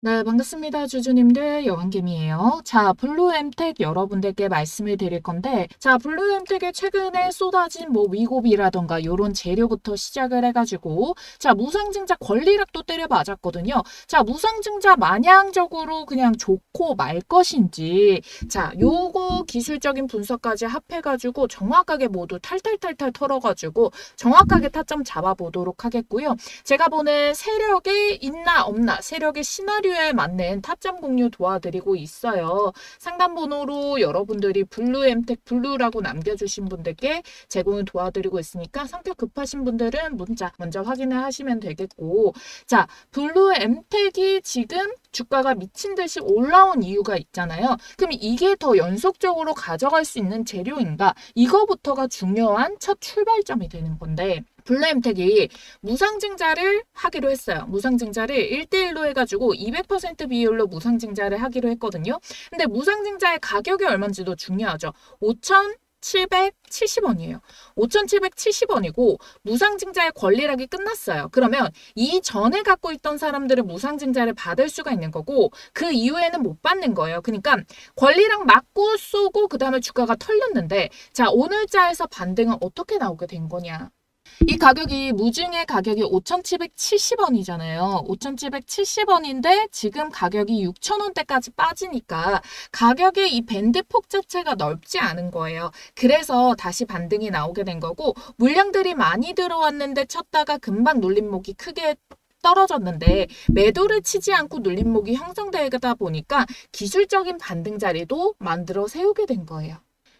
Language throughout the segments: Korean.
네, 반갑습니다. 주주님들, 여왕김이에요. 자, 블루엠텍 여러분들께 말씀을 드릴 건데, 자, 블루엠텍에 최근에 쏟아진 뭐 위고비라던가 요런 재료부터 시작을 해가지고, 자, 무상증자 권리락도 때려 맞았거든요. 자, 무상증자 마냥적으로 그냥 좋고 말 것인지, 자, 요거 기술적인 분석까지 합해가지고 정확하게 모두 탈탈탈탈 털어가지고 정확하게 타점 잡아보도록 하겠고요. 제가 보는 세력이 있나 없나, 세력의 시나리오에 맞는 타점 공유 도와드리고 있어요. 상담 번호로 여러분들이 블루엠텍 블루라고 남겨주신 분들께 제공을 도와드리고 있으니까 성격 급하신 분들은 문자 먼저 확인을 하시면 되겠고, 자, 블루엠텍이 지금 주가가 미친 듯이 올라온 이유가 있잖아요. 그럼 이게 더 연속적으로 가져갈 수 있는 재료인가? 이거부터가 중요한 첫 출발점이 되는 건데, 블루엠텍이 무상증자를 하기로 했어요. 무상증자를 1대1로 해가지고 200% 비율로 무상증자를 하기로 했거든요. 근데 무상증자의 가격이 얼마인지도 중요하죠. 5,770원이에요. 5,770원이고 무상증자의 권리락이 끝났어요. 그러면 이전에 갖고 있던 사람들은 무상증자를 받을 수가 있는 거고 그 이후에는 못 받는 거예요. 그러니까 권리락 맞고 쏘고 그 다음에 주가가 털렸는데, 자, 오늘자에서 반등은 어떻게 나오게 된 거냐. 이 가격이 무증의 가격이 5,770원이잖아요. 5,770원인데 지금 가격이 6,000원대까지 빠지니까 가격의 이 밴드폭 자체가 넓지 않은 거예요. 그래서 다시 반등이 나오게 된 거고, 물량들이 많이 들어왔는데 쳤다가 금방 눌림목이 크게 떨어졌는데 매도를 치지 않고 눌림목이 형성되다 보니까 기술적인 반등 자리도 만들어 세우게 된 거예요.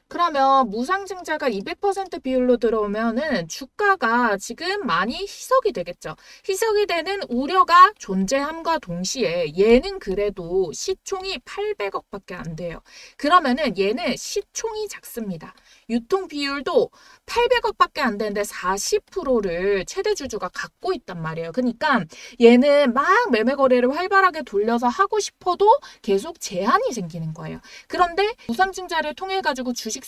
그러면 무상증자가 200% 비율로 들어오면은 주가가 지금 많이 희석이 되겠죠. 희석이 되는 우려가 존재함과 동시에 얘는 그래도 시총이 800억밖에 안 돼요. 그러면은 얘는 시총이 작습니다. 유통 비율도 800억밖에 안 되는데 40%를 최대 주주가 갖고 있단 말이에요. 그러니까 얘는 막 매매 거래를 활발하게 돌려서 하고 싶어도 계속 제한이 생기는 거예요. 그런데 무상증자를 통해 가지고 주식수가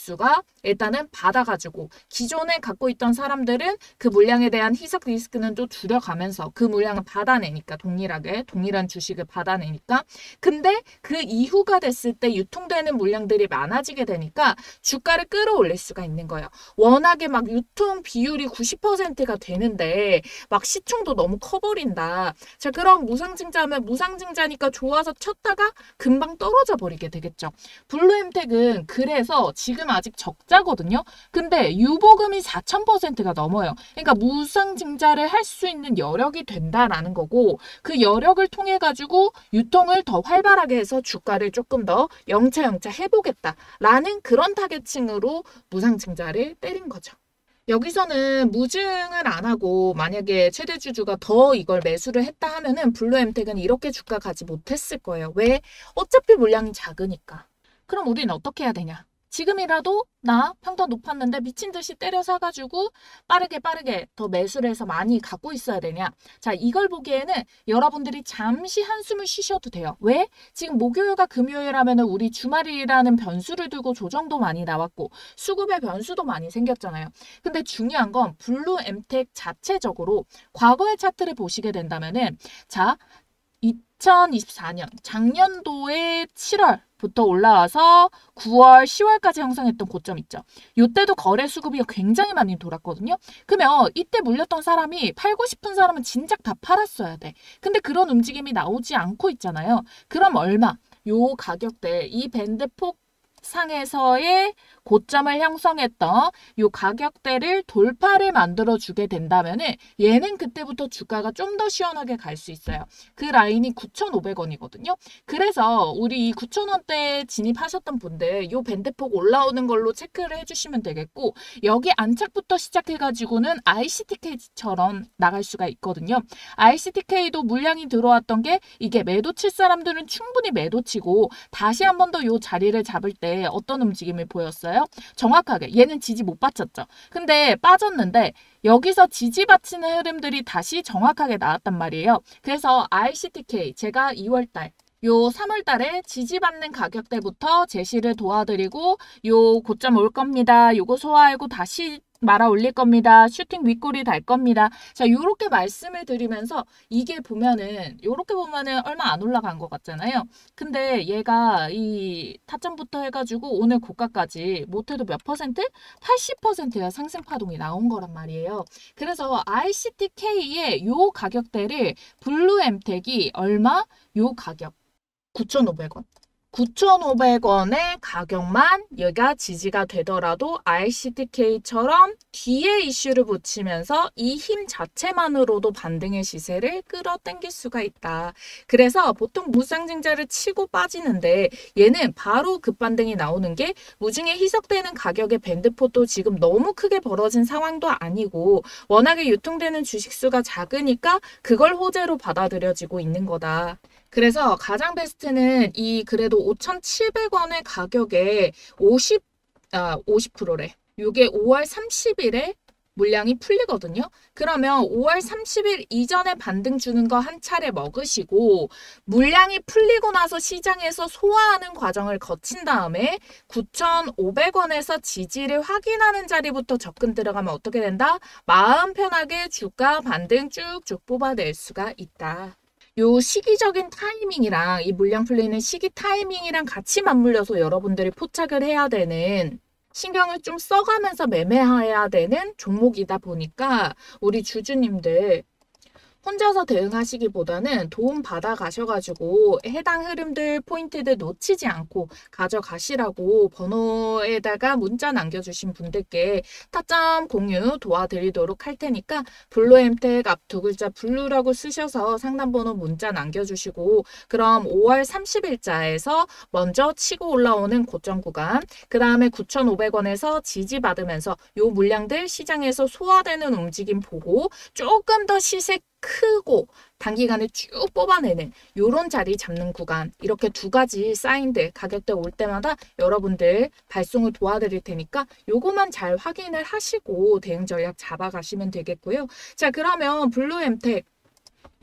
일단은 받아가지고 기존에 갖고 있던 사람들은 그 물량에 대한 희석 리스크는 또 줄여가면서 그 물량을 받아내니까, 동일한 주식을 받아내니까. 근데 그 이후가 됐을 때 유통되는 물량들이 많아지게 되니까 주가를 끌어올릴 수가 있는 거예요. 워낙에 막 유통 비율이 90%가 되는데 막 시총도 너무 커버린다. 자, 그럼 무상증자하면 무상증자니까 좋아서 쳤다가 금방 떨어져 버리게 되겠죠. 블루엠텍은 그래서 지금 아직 적자거든요. 근데 유보금이 4,000%가 넘어요. 그러니까 무상증자를 할 수 있는 여력이 된다라는 거고, 그 여력을 통해 가지고 유통을 더 활발하게 해서 주가를 조금 더 영차영차 해보겠다라는 그런 타겟층으로 무상증자를 때린 거죠. 여기서는 무증을 안 하고 만약에 최대 주주가 더 이걸 매수를 했다 하면은 블루엠텍은 이렇게 주가 가지 못했을 거예요. 왜? 어차피 물량이 작으니까. 그럼 우리는 어떻게 해야 되냐? 지금이라도 나 평타 높았는데 미친 듯이 때려 사가지고 빠르게 더 매수를 해서 많이 갖고 있어야 되냐? 자, 이걸 보기에는 여러분들이 잠시 한숨을 쉬셔도 돼요. 왜? 지금 목요일과 금요일 하면은 우리 주말이라는 변수를 두고 조정도 많이 나왔고 수급의 변수도 많이 생겼잖아요. 근데 중요한 건 블루엠텍 자체적으로 과거의 차트를 보시게 된다면은, 자, 2024년 작년도에 7월부터 올라와서 9월, 10월까지 형성했던 고점 있죠. 이때도 거래 수급이 굉장히 많이 돌았거든요. 그러면 이때 물렸던 사람이 팔고 싶은 사람은 진작 다 팔았어야 돼. 근데 그런 움직임이 나오지 않고 있잖아요. 그럼 얼마? 요 가격대, 이 밴드폭 상에서의 고점을 형성했던 이 가격대를 돌파를 만들어 주게 된다면은 얘는 그때부터 주가가 좀 더 시원하게 갈 수 있어요. 그 라인이 9,500원이거든요. 그래서 우리 이 9,000원대 진입하셨던 분들 이 밴드폭 올라오는 걸로 체크를 해주시면 되겠고, 여기 안착부터 시작해가지고는 ICTK처럼 나갈 수가 있거든요. ICTK도 물량이 들어왔던 게 이게 매도 칠 사람들은 충분히 매도 치고 다시 한 번 더 이 자리를 잡을 때 어떤 움직임을 보였어요? 정확하게 얘는 지지 못 받쳤죠. 근데 빠졌는데 여기서 지지 받치는 흐름들이 다시 정확하게 나왔단 말이에요. 그래서 ICTK 제가 2월달 요 3월달에 지지받는 가격대부터 제시를 도와드리고 요 고점 올 겁니다. 요거 소화하고 다시 말아 올릴 겁니다. 슈팅 윗골이 달 겁니다. 자, 요렇게 말씀을 드리면서 이게 보면은 요렇게 보면은 얼마 안 올라간 것 같잖아요. 근데 얘가 이 타점부터 해가지고 오늘 고가까지 못해도 몇 퍼센트? 80%야 상승 파동이 나온 거란 말이에요. 그래서 ICTK의 요 가격대를 블루엠텍이 얼마? 요 가격 9,500원. 9,500원의 가격만 얘가 지지가 되더라도 ICTK처럼 뒤에 이슈를 붙이면서 이 힘 자체만으로도 반등의 시세를 끌어당길 수가 있다. 그래서 보통 무쌍증자를 치고 빠지는데 얘는 바로 급반등이 나오는 게 무중에 희석되는 가격의 밴드폭도 지금 너무 크게 벌어진 상황도 아니고 워낙에 유통되는 주식수가 작으니까 그걸 호재로 받아들여지고 있는 거다. 그래서 가장 베스트는 이 그래도 5,700원의 가격에 50%래. 이게 5월 30일에 물량이 풀리거든요. 그러면 5월 30일 이전에 반등 주는 거 한 차례 먹으시고 물량이 풀리고 나서 시장에서 소화하는 과정을 거친 다음에 9,500원에서 지지를 확인하는 자리부터 접근 들어가면 어떻게 된다? 마음 편하게 주가 반등 쭉쭉 뽑아낼 수가 있다. 요 시기적인 타이밍이랑 이 물량 풀리는 시기 타이밍이랑 같이 맞물려서 여러분들이 포착을 해야 되는 신경을 좀 써가면서 매매해야 되는 종목이다 보니까 우리 주주님들 혼자서 대응하시기보다는 도움 받아 가셔가지고 해당 흐름들 포인트들 놓치지 않고 가져가시라고 번호에다가 문자 남겨주신 분들께 타점 공유 도와드리도록 할 테니까 블루엠텍 앞 두 글자 블루라고 쓰셔서 상담번호 문자 남겨주시고 그럼 5월 30일자에서 먼저 치고 올라오는 고점 구간 그 다음에 9,500원에서 지지받으면서 요 물량들 시장에서 소화되는 움직임 보고 조금 더 시세 크고 단기간에 쭉 뽑아내는 요런 자리 잡는 구간 이렇게 두 가지 사인들 가격대 올 때마다 여러분들 발송을 도와드릴 테니까 요거만 잘 확인을 하시고 대응 전략 잡아가시면 되겠고요. 자, 그러면 블루엠텍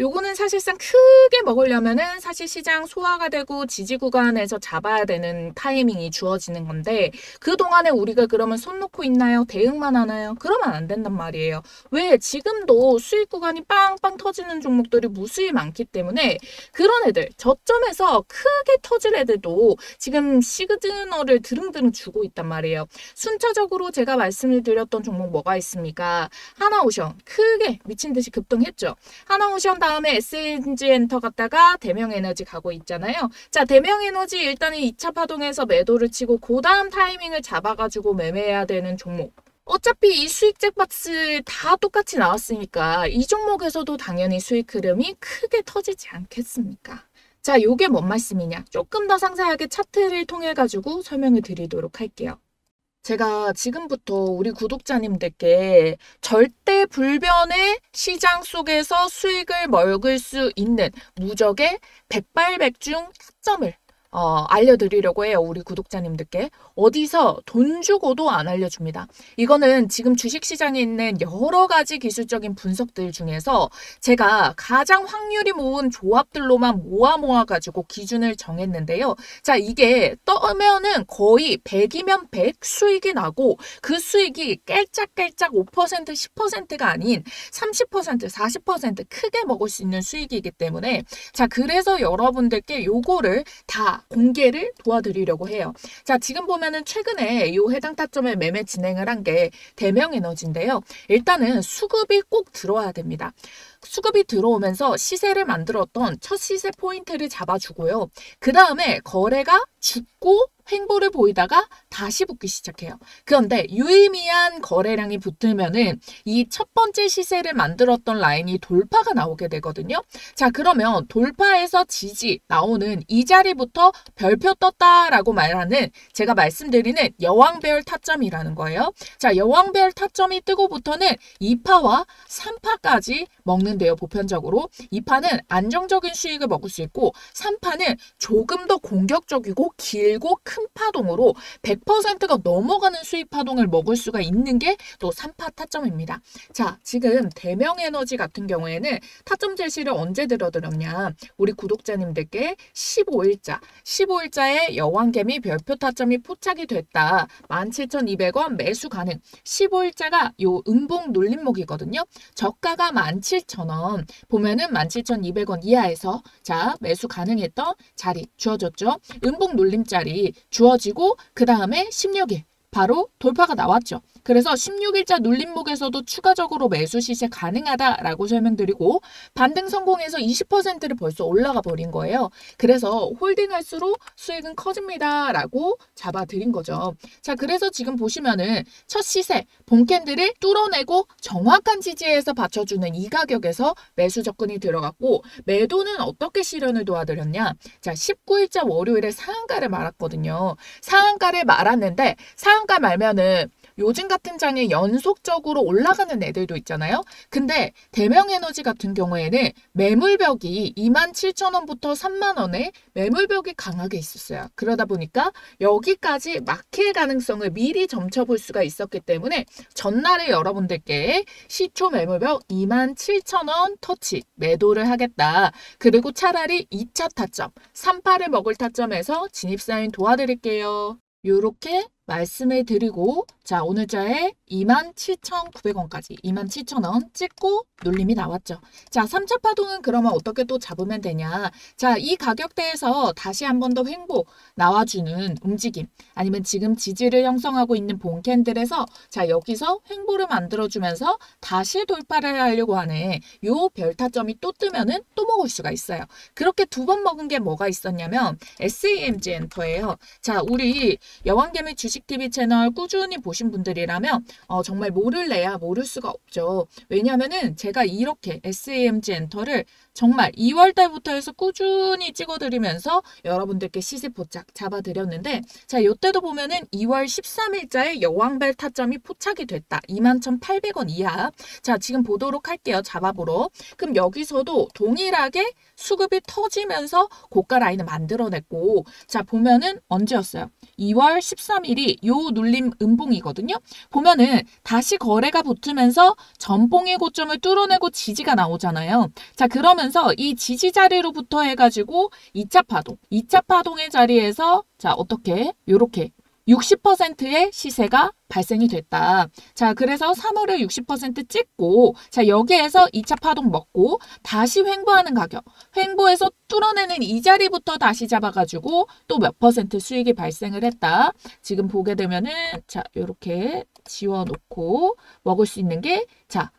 요거는 사실상 크게 먹으려면은 사실 시장 소화가 되고 지지 구간에서 잡아야 되는 타이밍이 주어지는 건데 그동안에 우리가 그러면 손 놓고 있나요? 대응만 하나요? 그러면 안 된단 말이에요. 왜? 지금도 수익 구간이 빵빵 터지는 종목들이 무수히 많기 때문에 그런 애들 저점에서 크게 터질 애들도 지금 시그널을 드릉드릉 주고 있단 말이에요. 순차적으로 제가 말씀을 드렸던 종목 뭐가 있습니까? 하나오션 크게 미친 듯이 급등했죠. 하나오션 다음에 SNG엔터 갔다가 대명에너지 가고 있잖아요. 자, 대명에너지 일단은 2차 파동에서 매도를 치고 그 다음 타이밍을 잡아가지고 매매해야 되는 종목. 어차피 이 수익 잭박스 다 똑같이 나왔으니까 이 종목에서도 당연히 수익 흐름이 크게 터지지 않겠습니까? 자, 요게 뭔 말씀이냐? 조금 더 상세하게 차트를 통해 가지고 설명을 드리도록 할게요. 제가 지금부터 우리 구독자님들께 절대 불변의 시장 속에서 수익을 먹을 수 있는 무적의 백발백중 타점을 알려드리려고 해요. 우리 구독자님들께. 어디서 돈 주고도 안 알려줍니다. 이거는 지금 주식시장에 있는 여러 가지 기술적인 분석들 중에서 제가 가장 확률이 모은 조합들로만 모아가지고 기준을 정했는데요. 자, 이게 떠면은 거의 100이면 100 수익이 나고 그 수익이 깔짝깔짝 5% 10%가 아닌 30% 40% 크게 먹을 수 있는 수익이기 때문에 자, 그래서 여러분들께 요거를 다 공개를 도와드리려고 해요. 자, 지금 보면은 최근에 요 해당 타점에 매매 진행을 한 게 대명에너지인데요. 일단은 수급이 꼭 들어와야 됩니다. 수급이 들어오면서 시세를 만들었던 첫 시세 포인트를 잡아주고요. 그 다음에 거래가 죽고 횡보를 보이다가 다시 붙기 시작해요. 그런데 유의미한 거래량이 붙으면은 이 첫 번째 시세를 만들었던 라인이 돌파가 나오게 되거든요. 자, 그러면 돌파에서 지지 나오는 이 자리부터 별표 떴다라고 말하는 제가 말씀드리는 여왕별 타점이라는 거예요. 자, 여왕별 타점이 뜨고부터는 2파와 3파까지 먹는데요. 보편적으로 2파는 안정적인 수익을 먹을 수 있고 3파는 조금 더 공격적이고 길고 큰 파동으로 100%가 넘어가는 수익 파동을 먹을 수가 있는 게 또 3파 타점입니다. 자, 지금 대명에너지 같은 경우에는 타점 제시를 언제 들어드렸냐? 우리 구독자님들께 15일자에 여왕개미 별표 타점이 포착이 됐다. 17,200원 매수 가능. 15일자가 요 음봉 눌림목이거든요. 저가가 17,000원. 보면은 17,200원 이하에서 자, 매수 가능했던 자리 주어졌죠. 음봉 눌림자리 주어지고 그 다음에 16일 바로 돌파가 나왔죠. 그래서 16일자 눌림목에서도 추가적으로 매수 시세 가능하다라고 설명드리고 반등 성공해서 20%를 벌써 올라가 버린 거예요. 그래서 홀딩할수록 수익은 커집니다라고 잡아드린 거죠. 자, 그래서 지금 보시면은 첫 시세 본캔들을 뚫어내고 정확한 지지에서 받쳐주는 이 가격에서 매수 접근이 들어갔고 매도는 어떻게 실현을 도와드렸냐? 자, 19일자 월요일에 상한가를 말았거든요. 상한가를 말았는데 상한가 말면은 요즘 같은 장에 연속적으로 올라가는 애들도 있잖아요. 근데 대명에너지 같은 경우에는 매물벽이 27,000원부터 30,000원에 매물벽이 강하게 있었어요. 그러다 보니까 여기까지 막힐 가능성을 미리 점쳐볼 수가 있었기 때문에 전날에 여러분들께 시초 매물벽 27,000원 터치 매도를 하겠다. 그리고 차라리 2차 타점, 3파를 먹을 타점에서 진입사인 도와드릴게요. 요렇게 말씀을 드리고 자, 오늘자에 27,900원까지 27,000원 찍고 눌림이 나왔죠. 자, 3차 파동은 그러면 어떻게 또 잡으면 되냐? 자, 이 가격대에서 다시 한 번 더 횡보 나와주는 움직임 아니면 지금 지지를 형성하고 있는 본캔들에서 자, 여기서 횡보를 만들어주면서 다시 돌파를 하려고 하는 요 별타점이 또 뜨면은 또 먹을 수가 있어요. 그렇게 두 번 먹은 게 뭐가 있었냐면 SAMG 엔터예요. 자, 우리 여왕개미 주식TV 채널 꾸준히 보신 분들이라면 정말 모를래야 모를 수가 없죠. 왜냐하면은 제가 이렇게 SAMG 엔터를 정말 2월 달부터 해서 꾸준히 찍어드리면서 여러분들께 시세 포착 잡아드렸는데 자, 이때도 보면은 2월 13일자에 여왕별 타점이 포착이 됐다. 21,800원 이하. 자, 지금 보도록 할게요. 잡아보러. 그럼 여기서도 동일하게 수급이 터지면서 고가 라인을 만들어냈고 자, 보면은 언제였어요? 2월 13일이 요 눌림 음봉이거든요. 보면은 다시 거래가 붙으면서 전봉의 고점을 뚫어내고 지지가 나오잖아요. 자, 그러면서 이 지지 자리로부터 해가지고 2차 파동의 자리에서 자, 어떻게? 요렇게 60%의 시세가 발생이 됐다. 자, 그래서 3월에 60% 찍고 자, 여기에서 2차 파동 먹고 다시 횡보하는 가격. 횡보해서 뚫어내는 이 자리부터 다시 잡아가지고 또 몇 퍼센트 수익이 발생을 했다. 지금 보게 되면은 자, 요렇게 지워놓고 먹을 수 있는 게 자,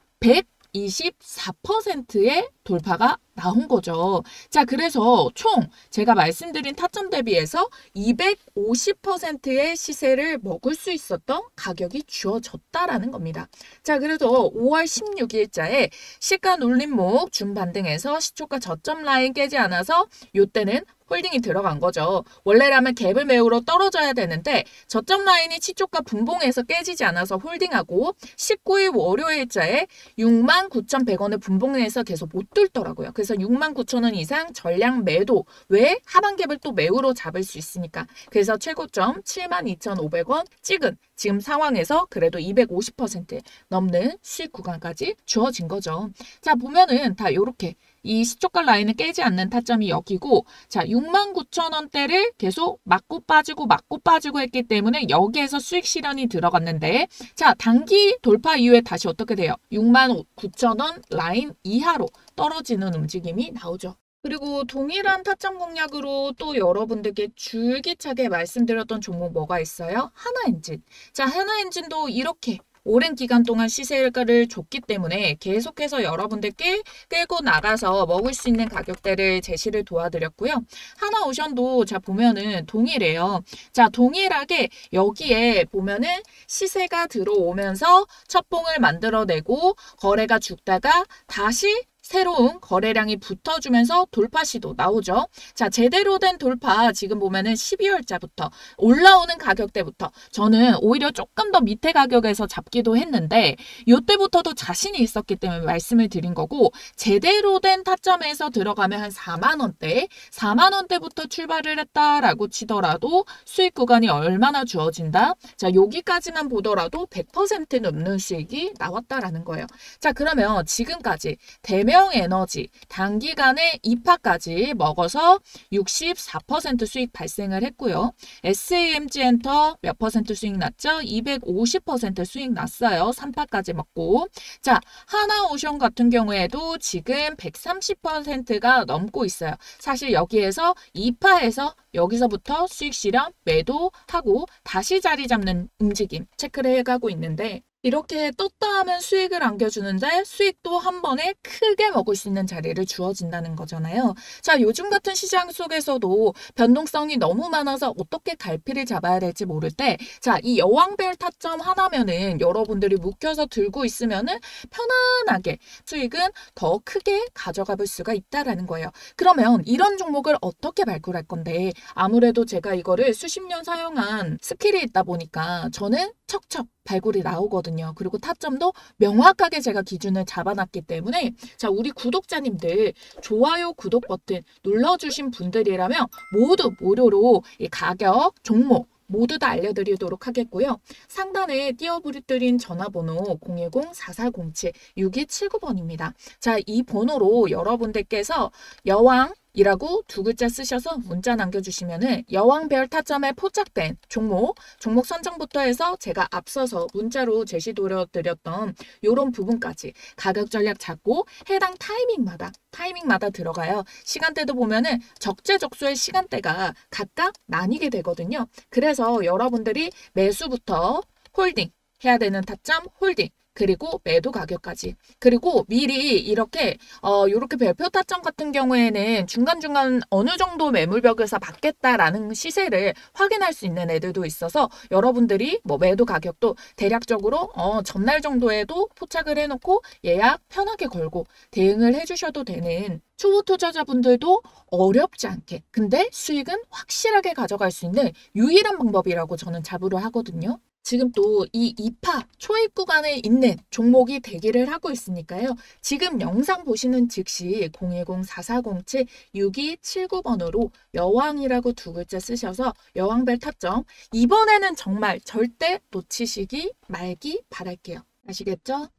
124%의 돌파가 나온 거죠. 자, 그래서 총 제가 말씀드린 타점 대비해서 250%의 시세를 먹을 수 있었던 가격이 주어졌다라는 겁니다. 자, 그래서 5월 16일자에 시가 눌림목 준반등해서 시초가 저점 라인 깨지 않아서 요때는 홀딩이 들어간 거죠. 원래라면 갭을 메우러 떨어져야 되는데 저점 라인이 시초가 분봉에서 깨지지 않아서 홀딩하고 19일 월요일자에 69,100원을 분봉해서 계속 못 뚫더라고요. 그래서 69,000원 이상 전량 매도. 왜? 하방 갭을 또 매우로 잡을 수 있으니까. 그래서 최고점 72,500원 찍은 지금 상황에서 그래도 250% 넘는 수익 구간까지 주어진 거죠. 자, 보면은 다 요렇게 이 시초가 라인을 깨지 않는 타점이 여기고 자, 69,000원대를 계속 맞고 빠지고 했기 때문에 여기에서 수익 실현이 들어갔는데 자, 단기 돌파 이후에 다시 어떻게 돼요? 69,000원 라인 이하로 떨어지는 움직임이 나오죠. 그리고 동일한 타점 공략으로 또 여러분들께 줄기차게 말씀드렸던 종목 뭐가 있어요? 하나엔진. 자, 하나엔진도 이렇게 오랜 기간 동안 시세가를 줬기 때문에 계속해서 여러분들께 끌고 나가서 먹을 수 있는 가격대를 제시를 도와드렸고요. 하나오션도 자, 보면은 동일해요. 자, 동일하게 여기에 보면은 시세가 들어오면서 첫 봉을 만들어내고 거래가 죽다가 다시 새로운 거래량이 붙어주면서 돌파 시도 나오죠. 자, 제대로 된 돌파 지금 보면은 12월자부터 올라오는 가격대부터 저는 오히려 조금 더 밑에 가격에서 잡기도 했는데 이때부터도 자신이 있었기 때문에 말씀을 드린 거고 제대로 된 타점에서 들어가면 한 4만 원대, 4만 원대부터 출발을 했다라고 치더라도 수익 구간이 얼마나 주어진다? 자, 여기까지만 보더라도 100% 넘는 수익이 나왔다라는 거예요. 자, 그러면 지금까지 대명에너지 단기간에 2파까지 먹어서 64% 수익 발생을 했고요. SAMG엔터 몇 퍼센트 수익 났죠? 250% 수익 났어요. 3파까지 먹고. 자, 하나오션 같은 경우에도 지금 130%가 넘고 있어요. 사실 여기에서 2파에서 여기서부터 수익 실현, 매도하고 다시 자리 잡는 움직임 체크를 해가고 있는데 이렇게 떴다 하면 수익을 안겨주는데 수익도 한 번에 크게 먹을 수 있는 자리를 주어진다는 거잖아요. 자, 요즘 같은 시장 속에서도 변동성이 너무 많아서 어떻게 갈피를 잡아야 될지 모를 때 자, 이 여왕별 타점 하나면은 여러분들이 묵혀서 들고 있으면은 편안하게 수익은 더 크게 가져가 볼 수가 있다라는 거예요. 그러면 이런 종목을 어떻게 발굴할 건데 아무래도 제가 이거를 수십 년 사용한 스킬이 있다 보니까 저는 척척 발굴이 나오거든요. 그리고 타점도 명확하게 제가 기준을 잡아놨기 때문에 자, 우리 구독자님들 좋아요, 구독 버튼 눌러주신 분들이라면 모두 무료로 이 가격, 종목 모두 다 알려드리도록 하겠고요. 상단에 띄워드린 전화번호 010-4407-6279번입니다. 자, 이 번호로 여러분들께서 여왕 이라고 두 글자 쓰셔서 문자 남겨주시면은 여왕별 타점에 포착된 종목 선정부터 해서 제가 앞서서 문자로 제시드렸던 이런 부분까지 가격 전략 잡고 해당 타이밍마다 들어가요. 시간대도 보면은 적재적소의 시간대가 각각 나뉘게 되거든요. 그래서 여러분들이 매수부터 홀딩 해야 되는 타점 홀딩 그리고 매도 가격까지. 그리고 미리 이렇게 별표 타점 같은 경우에는 중간중간 어느 정도 매물벽에서 받겠다라는 시세를 확인할 수 있는 애들도 있어서 여러분들이 뭐 매도 가격도 대략적으로 전날 정도에도 포착을 해놓고 예약 편하게 걸고 대응을 해주셔도 되는 초보 투자자분들도 어렵지 않게 근데 수익은 확실하게 가져갈 수 있는 유일한 방법이라고 저는 자부를 하거든요. 지금 또 이 2파 초입 구간에 있는 종목이 대기를 하고 있으니까요. 지금 영상 보시는 즉시 010-4407-6279번으로 여왕이라고 두 글자 쓰셔서 여왕별 타점 이번에는 정말 절대 놓치시기 말기 바랄게요. 아시겠죠?